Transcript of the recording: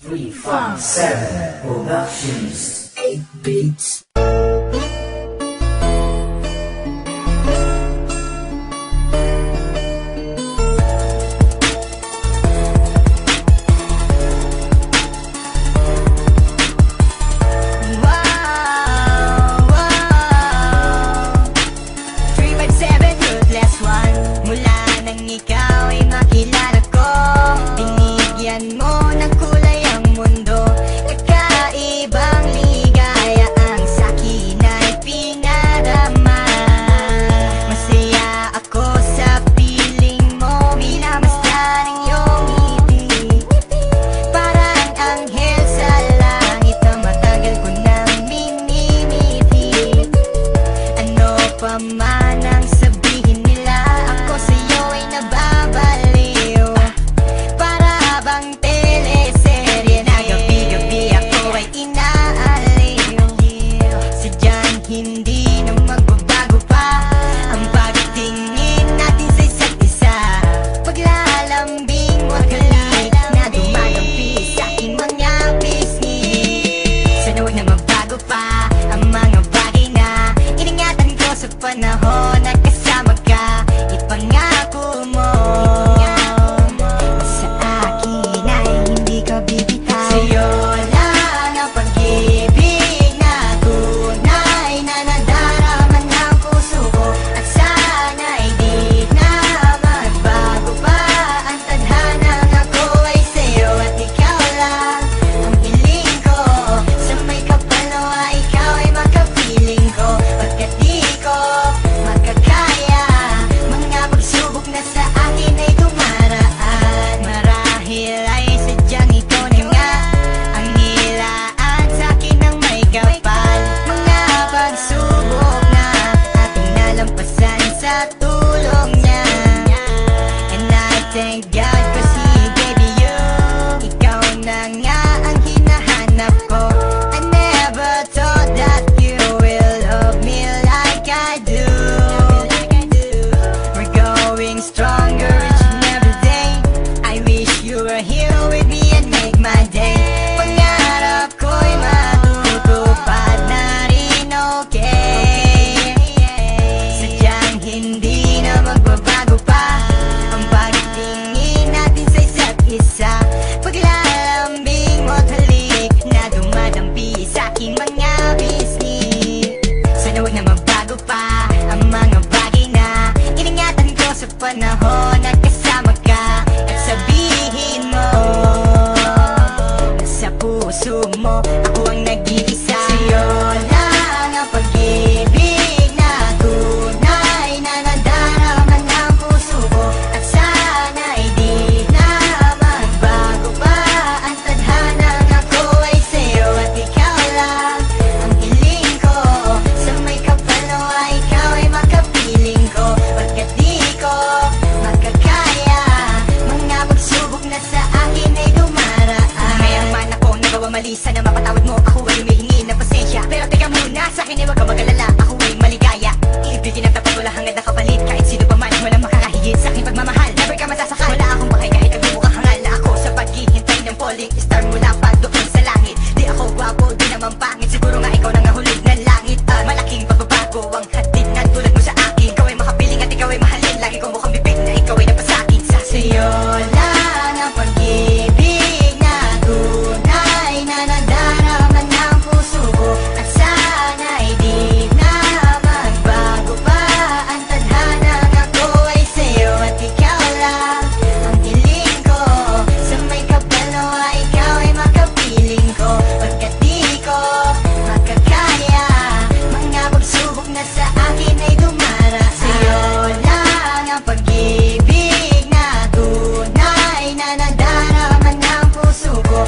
357 Productions 8 Beats. Manang sabihin nila, ako sa'yo ay nababaliw. Para bang teleserye na gabi-gabi ako ay inaaliw. Sadyang hindi na magbabago pa ang pagtingin natin sa isa't isa. Paglalambing mo at halik na dumadampi sa aking mga pisngi. Sana huwag na magbago pa ang mga bagay na iningatan ko sa panahon na kasama ka. Ipangako mo sa akin ay hindi ka bibitaw. Sa'yo lang ang pag-ibig na tunay na nadarama ng puso ko. At sana'y di na magbago pa ang tadhanang ako ay sa'yo. At ikaw lang ang piling ko. Sa may kapalawa ikaw ay makapiling ko. Pagkat di ko makakaya mga pagsubok na sa akin ay dumaraan. Marahil ay sadyang ikaw na nga ang nilaan sa akin ng may kapal. Mga pagsubok na ating nalampasan sa tulong niya. And I thank God kasi baby you, ikaw na nga ang hinahanap ko. I never thought that you will love me like I do. We're going stronger each and every day. I wish you were here with me and make my day. Pangarap ko'y matutupad na rin, okay? Sadyang hindi na magbabago pa ang pagtingin natin sa isa't isa. Paglalambing mo't halik na dumadampi sa aking mga bisni. Sana huwag na magbago pa ang mga bagay na iningatan ko sa panahon na kasama ka. At sabihin mo na sa puso mo ako ang nag-iisa. Sa'yo lang ang pag-ibig na tunay na nadarama ng puso ko. At sana'y di na magbago pa ang tadhanang ako ay sa'yo. At ikaw lang ang hiling ko. Sa may kapalawa ikaw ay makapiling ko. Pagkat di ko makakaya mga pagsubok na sa akin ay dumaraan. Ngayon man ako nagawa mali, sana mapatawad mo. Ako ay humihingi ng pasensya. Pero teka muna, sa akin ay wag ka mag-alala. Ako ay maligaya. Ibigin ang tapat, wala hangad na kapalit. Kahit sino pa man, walang makakahigit sa aking pagmamahal. Never ka masasakal, wala akong bakay kahit nagmumukhang hangal na ako sa paghihintay ng falling star mula pa doon sa langit. Di ako gwapo, di naman pangit. Siguro nga ikaw nang nahulog ng langit. Malaking pagbabago ang hatid na tulad mo sa akin. Ikaw ay makapiling at ikaw ay mahalin. Lagi ko mukhang bibig na ikaw ay napasakin sa sa'yo lang ang pag-ibig na tunay na nadarama ng puso ko. At sana'y di na magbago pa ang tadhanang ako ay sa'yo. At ikaw lang ang hiling ko. Sa may kapalawa ikaw ay makapiling ko. Pagkat di ko makakaya mga pagsubok na sa akin ay dumara. Sa'yo lang ang pag-ibig na tunay na nadarama ng puso ko.